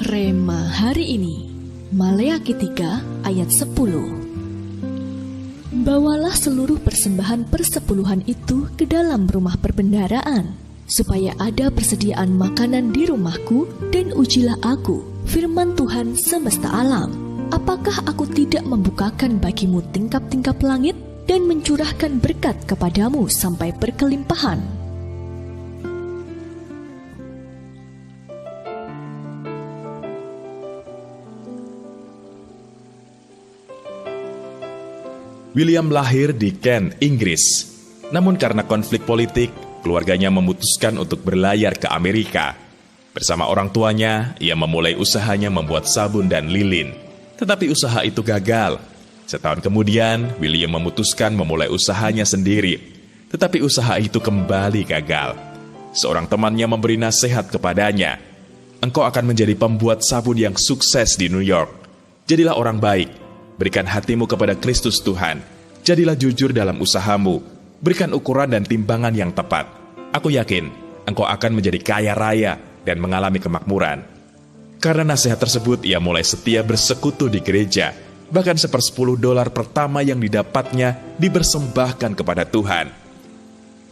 Rema hari ini, Maleakhi 3 ayat 10. Bawalah seluruh persembahan persepuluhan itu ke dalam rumah perbendaharaan, supaya ada persediaan makanan di rumahku, dan ujilah aku, firman Tuhan semesta alam. Apakah aku tidak membukakan bagimu tingkap-tingkap langit dan mencurahkan berkat kepadamu sampai berkelimpahan? William lahir di Kent, Inggris. Namun karena konflik politik, keluarganya memutuskan untuk berlayar ke Amerika. Bersama orang tuanya, ia memulai usahanya membuat sabun dan lilin. Tetapi usaha itu gagal. Setahun kemudian, William memutuskan memulai usahanya sendiri. Tetapi usaha itu kembali gagal. Seorang temannya memberi nasihat kepadanya, "Engkau akan menjadi pembuat sabun yang sukses di New York. Jadilah orang baik. Berikan hatimu kepada Kristus Tuhan. Jadilah jujur dalam usahamu. Berikan ukuran dan timbangan yang tepat. Aku yakin engkau akan menjadi kaya raya dan mengalami kemakmuran." Karena nasihat tersebut, ia mulai setia bersekutu di gereja. Bahkan $10 pertama yang didapatnya dipersembahkan kepada Tuhan.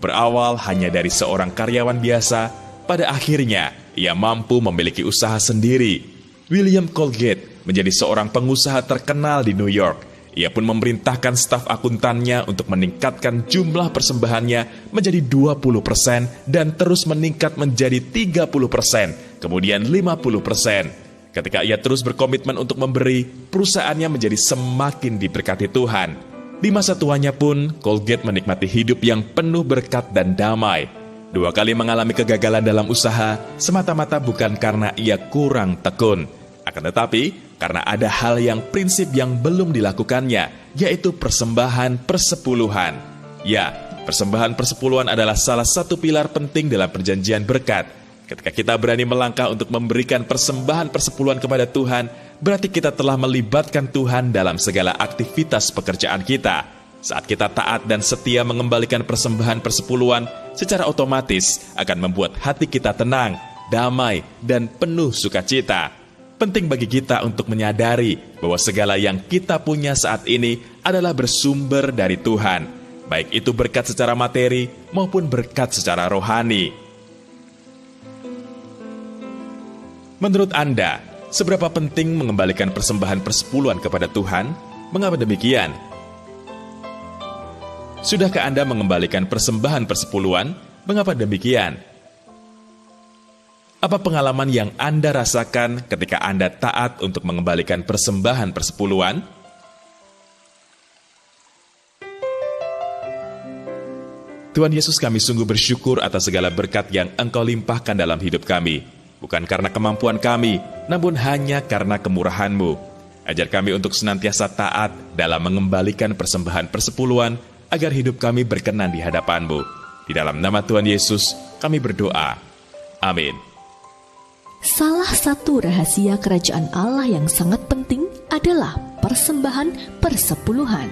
Berawal hanya dari seorang karyawan biasa, pada akhirnya ia mampu memiliki usaha sendiri. William Colgate menjadi seorang pengusaha terkenal di New York. Ia pun memerintahkan staf akuntannya untuk meningkatkan jumlah persembahannya menjadi 20% dan terus meningkat menjadi 30%, kemudian 50%. Ketika ia terus berkomitmen untuk memberi, perusahaannya menjadi semakin diberkati Tuhan. Di masa tuanya pun, Colgate menikmati hidup yang penuh berkat dan damai. 2 kali mengalami kegagalan dalam usaha, semata-mata bukan karena ia kurang tekun. Akan tetapi, karena ada hal yang prinsip yang belum dilakukannya, yaitu persembahan persepuluhan. Ya, persembahan persepuluhan adalah salah satu pilar penting dalam perjanjian berkat. Ketika kita berani melangkah untuk memberikan persembahan persepuluhan kepada Tuhan, berarti kita telah melibatkan Tuhan dalam segala aktivitas pekerjaan kita. Saat kita taat dan setia mengembalikan persembahan persepuluhan, secara otomatis akan membuat hati kita tenang, damai, dan penuh sukacita. Penting bagi kita untuk menyadari bahwa segala yang kita punya saat ini adalah bersumber dari Tuhan, baik itu berkat secara materi maupun berkat secara rohani. Menurut Anda, seberapa penting mengembalikan persembahan persepuluhan kepada Tuhan? Mengapa demikian? Sudahkah Anda mengembalikan persembahan persepuluhan? Mengapa demikian? Apa pengalaman yang Anda rasakan ketika Anda taat untuk mengembalikan persembahan persepuluhan? Tuhan Yesus, kami sungguh bersyukur atas segala berkat yang Engkau limpahkan dalam hidup kami. Bukan karena kemampuan kami, namun hanya karena kemurahan-Mu. Ajar kami untuk senantiasa taat dalam mengembalikan persembahan persepuluhan, agar hidup kami berkenan di hadapan-Mu. Di dalam nama Tuhan Yesus, kami berdoa. Amin. Salah satu rahasia kerajaan Allah yang sangat penting adalah persembahan persepuluhan.